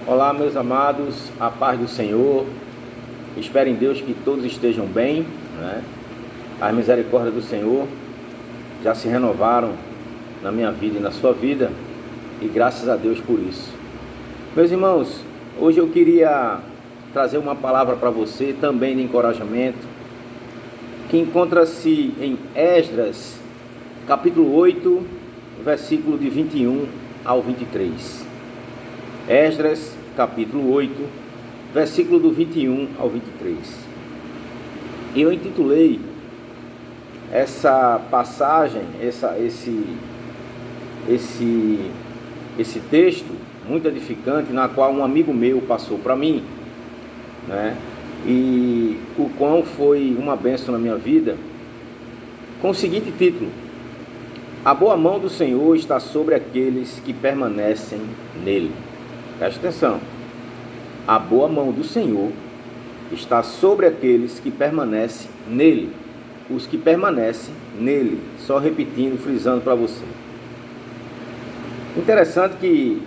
Olá, meus amados, a paz do Senhor. Espero em Deus que todos estejam bem, né? As misericórdias do Senhor já se renovaram na minha vida e na sua vida, e graças a Deus por isso. Meus irmãos, hoje eu queria trazer uma palavra para você, também de encorajamento, que encontra-se em Esdras, capítulo 8, versículo de 21 ao 23. Esdras, capítulo 8, versículo do 21 ao 23. E eu intitulei essa passagem, esse texto muito edificante, na qual um amigo meu passou para mim, né? E o qual foi uma bênção na minha vida, com o seguinte título: A boa mão do Senhor está sobre aqueles que permanecem nele. Preste atenção. A boa mão do Senhor está sobre aqueles que permanecem nele. Os que permanecem nele. Só repetindo, frisando para você. Interessante que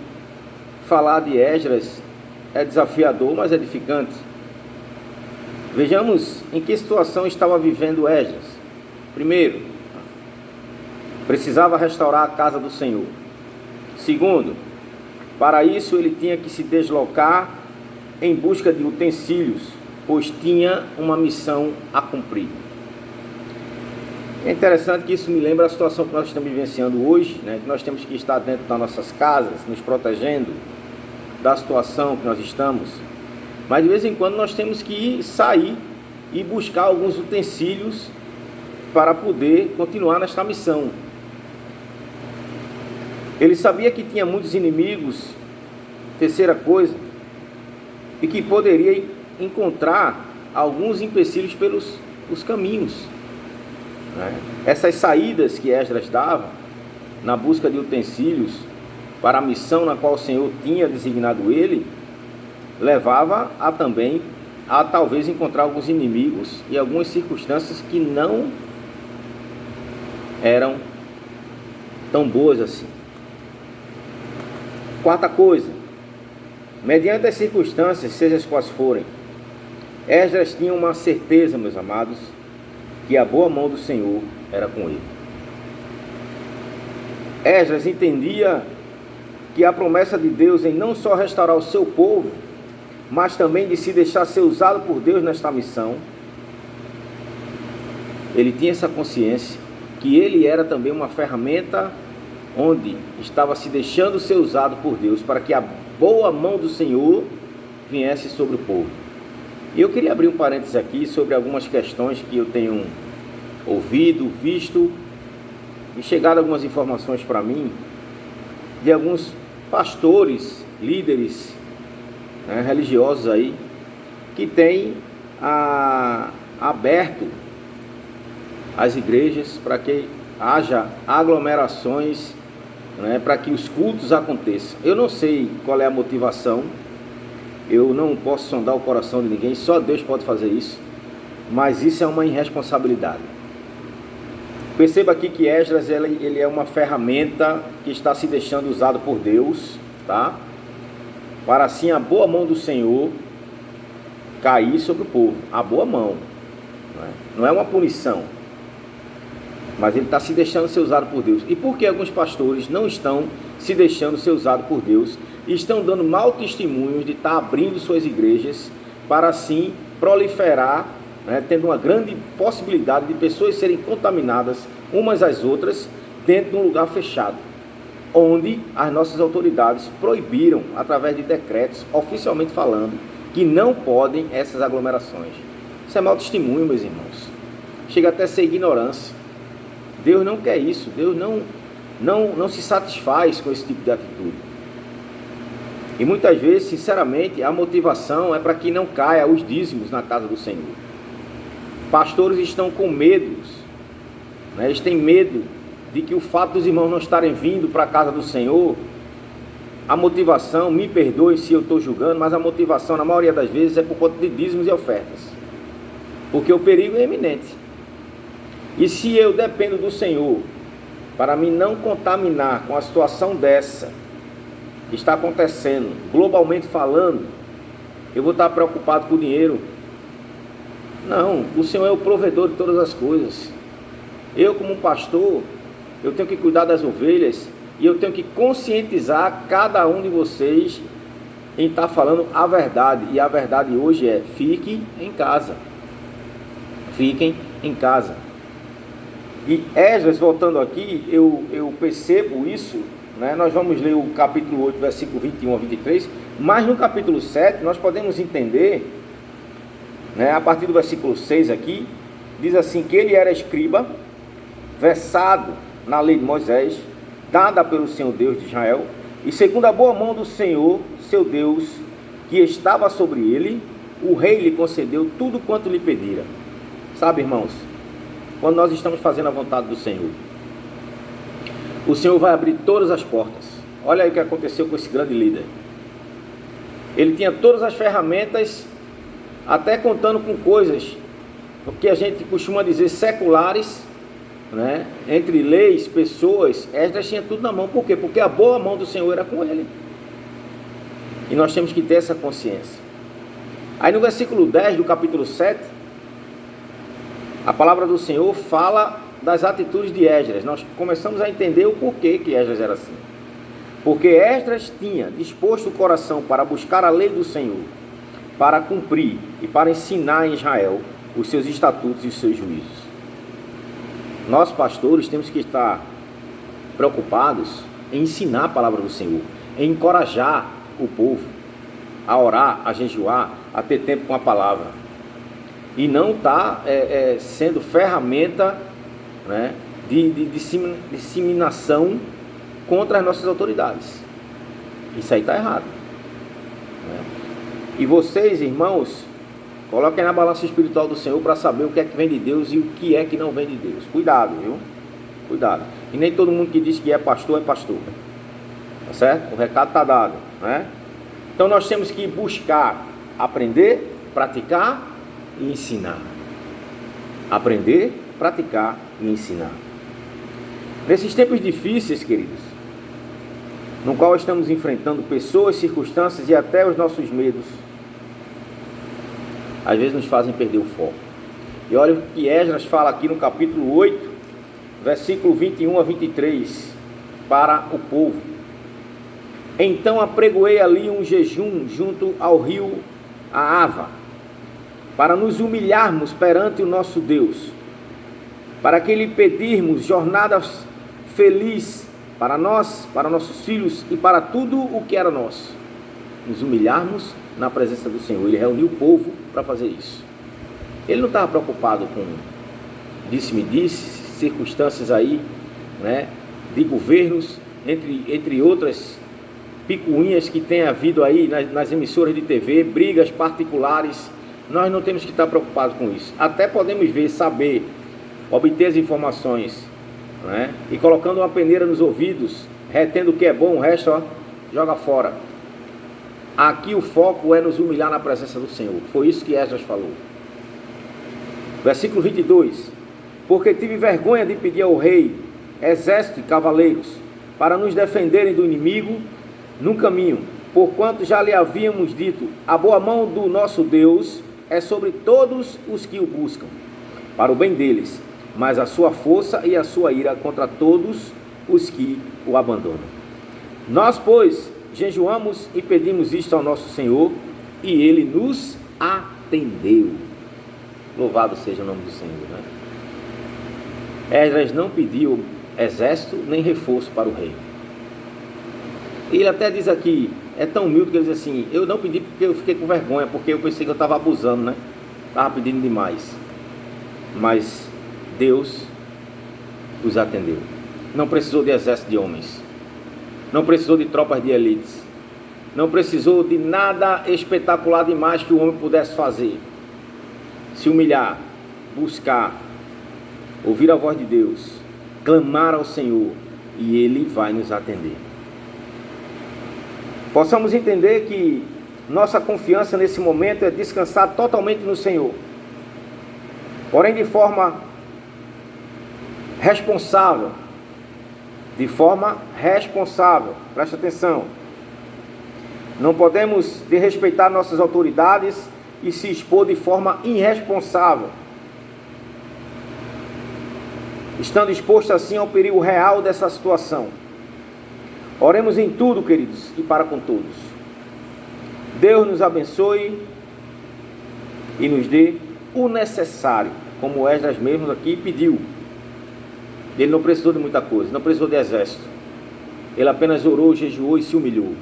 falar de Esdras é desafiador, mas edificante. Vejamos em que situação estava vivendo Esdras. Primeiro, precisava restaurar a casa do Senhor. Segundo, para isso ele tinha que se deslocar em busca de utensílios, pois tinha uma missão a cumprir. É interessante que isso me lembra a situação que nós estamos vivenciando hoje, né? Que nós temos que estar dentro das nossas casas, nos protegendo da situação que nós estamos. Mas de vez em quando nós temos que sair e buscar alguns utensílios para poder continuar nesta missão. Ele sabia que tinha muitos inimigos, terceira coisa, e que poderia encontrar alguns empecilhos pelos caminhos, né? Essas saídas que Esdras dava na busca de utensílios para a missão na qual o Senhor tinha designado ele, levava a também a talvez encontrar alguns inimigos e algumas circunstâncias que não eram tão boas assim. Quarta coisa, mediante as circunstâncias, seja as quais forem, Esdras tinha uma certeza, meus amados, que a boa mão do Senhor era com ele. Esdras entendia que a promessa de Deus em não só restaurar o seu povo, mas também de se deixar ser usado por Deus nesta missão. Ele tinha essa consciência que ele era também uma ferramenta onde estava se deixando ser usado por Deus para que a boa mão do Senhor viesse sobre o povo. E eu queria abrir um parênteses aqui sobre algumas questões que eu tenho ouvido, visto e chegado algumas informações para mim de alguns pastores, líderes, né, religiosos aí, que têm aberto as igrejas para que haja aglomerações, né, para que os cultos aconteçam. Eu não sei qual é a motivação, eu não posso sondar o coração de ninguém, só Deus pode fazer isso, mas isso é uma irresponsabilidade. Perceba aqui que Esdras ele é uma ferramenta que está se deixando usado por Deus, tá? Para assim a boa mão do Senhor cair sobre o povo. A boa mão, não é uma punição, mas ele está se deixando ser usado por Deus. E por que alguns pastores não estão se deixando ser usados por Deus e estão dando mau testemunho de estar abrindo suas igrejas para assim proliferar, né, tendo uma grande possibilidade de pessoas serem contaminadas umas às outras dentro de um lugar fechado, onde as nossas autoridades proibiram, através de decretos, oficialmente falando, que não podem essas aglomerações. Isso é mau testemunho, meus irmãos. Chega até a ser ignorância. Deus não quer isso. Deus não se satisfaz com esse tipo de atitude. E muitas vezes, sinceramente, a motivação é para que não caia os dízimos na casa do Senhor. Pastores estão com medo, né? Eles têm medo de que o fato dos irmãos não estarem vindo para a casa do Senhor, a motivação, me perdoe se eu estou julgando, mas a motivação na maioria das vezes é por conta de dízimos e ofertas, porque o perigo é iminente. E se eu dependo do Senhor para me não contaminar com a situação dessa, que está acontecendo, globalmente falando, eu vou estar preocupado com o dinheiro. Não, o Senhor é o provedor de todas as coisas. Eu, como pastor, eu tenho que cuidar das ovelhas e eu tenho que conscientizar cada um de vocês em estar falando a verdade. E a verdade hoje é: fiquem em casa. Fiquem em casa. E Esdras, voltando aqui, eu percebo isso, né? Nós vamos ler o capítulo 8, versículo 21 a 23, mas no capítulo 7 nós podemos entender, né, a partir do versículo 6 aqui, diz assim, que ele era escriba, versado na lei de Moisés, dada pelo Senhor Deus de Israel, e segundo a boa mão do Senhor, seu Deus, que estava sobre ele, o rei lhe concedeu tudo quanto lhe pedira. Sabe, irmãos, quando nós estamos fazendo a vontade do Senhor, o Senhor vai abrir todas as portas. Olha aí o que aconteceu com esse grande líder. Ele tinha todas as ferramentas, até contando com coisas, o que a gente costuma dizer seculares, né? Entre leis, pessoas. Esdras tinha tudo na mão. Por quê? Porque a boa mão do Senhor era com ele. E nós temos que ter essa consciência. Aí no versículo 10 do capítulo 7, a palavra do Senhor fala das atitudes de Esdras. Nós começamos a entender o porquê que Esdras era assim. Porque Esdras tinha disposto o coração para buscar a lei do Senhor, para cumprir e para ensinar em Israel os seus estatutos e os seus juízos. Nós, pastores, temos que estar preocupados em ensinar a palavra do Senhor, em encorajar o povo a orar, a jejuar, a ter tempo com a palavra. E não estar sendo ferramenta, né, de disseminação contra as nossas autoridades. Isso aí está errado, né? E vocês, irmãos, coloquem na balança espiritual do Senhor para saber o que é que vem de Deus e o que é que não vem de Deus. Cuidado, viu? Cuidado. E nem todo mundo que diz que é pastor, tá certo? O recado está dado, né? Então nós temos que buscar aprender, praticar e ensinar. Aprender, praticar e ensinar. Nesses tempos difíceis, queridos, no qual estamos enfrentando pessoas, circunstâncias e até os nossos medos, às vezes nos fazem perder o foco. E olha o que Esdras fala aqui no capítulo 8, versículo 21 a 23, para o povo. Então apregoei ali um jejum junto ao rio Ahava, para nos humilharmos perante o nosso Deus, para que lhe pedirmos jornadas felizes para nós, para nossos filhos e para tudo o que era nosso. Nos humilharmos na presença do Senhor. Ele reuniu o povo para fazer isso. Ele não estava preocupado com disse-me-disse, circunstâncias aí, né, de governos, entre outras picuinhas que tem havido aí nas emissoras de TV, brigas particulares. Nós não temos que estar preocupados com isso. Até podemos ver, saber, obter as informações, né, e colocando uma peneira nos ouvidos, retendo o que é bom, o resto, ó, joga fora. Aqui o foco é nos humilhar na presença do Senhor. Foi isso que Esdras falou. Versículo 22. Porque tive vergonha de pedir ao rei exército e cavaleiros para nos defenderem do inimigo num caminho, porquanto já lhe havíamos dito, a boa mão do nosso Deus é sobre todos os que o buscam, para o bem deles, mas a sua força e a sua ira contra todos os que o abandonam. Nós, pois, jejuamos e pedimos isto ao nosso Senhor, e Ele nos atendeu. Louvado seja o nome do Senhor, né? Esdras não pediu exército nem reforço para o rei. Ele até diz aqui, é tão humilde que ele diz assim, eu não pedi porque eu fiquei com vergonha, porque eu pensei que eu estava abusando, né? Estava pedindo demais. Mas Deus os atendeu. Não precisou de exército de homens. Não precisou de tropas de elites. Não precisou de nada espetacular demais que o homem pudesse fazer. Se humilhar, buscar, ouvir a voz de Deus, clamar ao Senhor, e Ele vai nos atender. Possamos entender que nossa confiança nesse momento é descansar totalmente no Senhor. Porém, de forma responsável. De forma responsável. Preste atenção. Não podemos desrespeitar nossas autoridades e se expor de forma irresponsável, estando exposto assim ao perigo real dessa situação. Oremos em tudo, queridos, e para com todos. Deus nos abençoe e nos dê o necessário, como Esdras mesmo aqui pediu. Ele não precisou de muita coisa, não precisou de exército. Ele apenas orou, jejuou e se humilhou.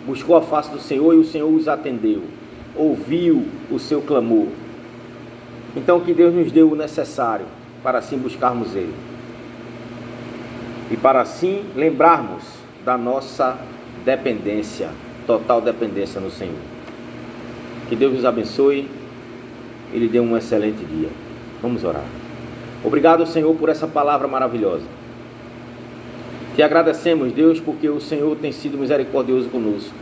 Buscou a face do Senhor e o Senhor os atendeu. Ouviu o seu clamor. Então que Deus nos dê o necessário para assim buscarmos Ele. E para assim lembrarmos da nossa dependência, total dependência no Senhor. Que Deus nos abençoe e lhe dê um excelente dia. Vamos orar. Obrigado, Senhor, por essa palavra maravilhosa. Te agradecemos, Deus, porque o Senhor tem sido misericordioso conosco.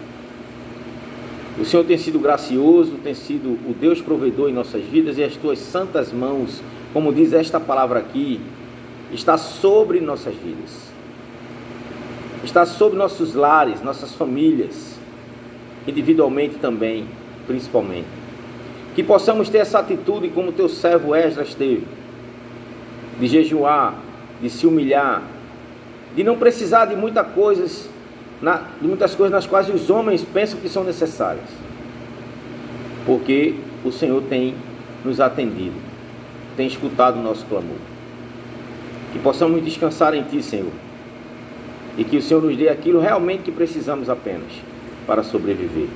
O Senhor tem sido gracioso, tem sido o Deus provedor em nossas vidas, e as tuas santas mãos, como diz esta palavra aqui, está sobre nossas vidas. Está sobre nossos lares, nossas famílias, individualmente também, principalmente. Que possamos ter essa atitude como teu servo Esdras teve, de jejuar, de se humilhar, de não precisar de muitas coisas nas quais os homens pensam que são necessárias, porque o Senhor tem nos atendido, tem escutado o nosso clamor. Que possamos descansar em Ti, Senhor, e que o Senhor nos dê aquilo realmente que precisamos apenas para sobreviver.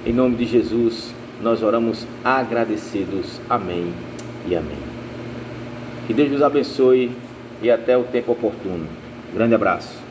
Em nome de Jesus nós oramos agradecidos. Amém e amém. Que Deus nos abençoe e até o tempo oportuno. Grande abraço.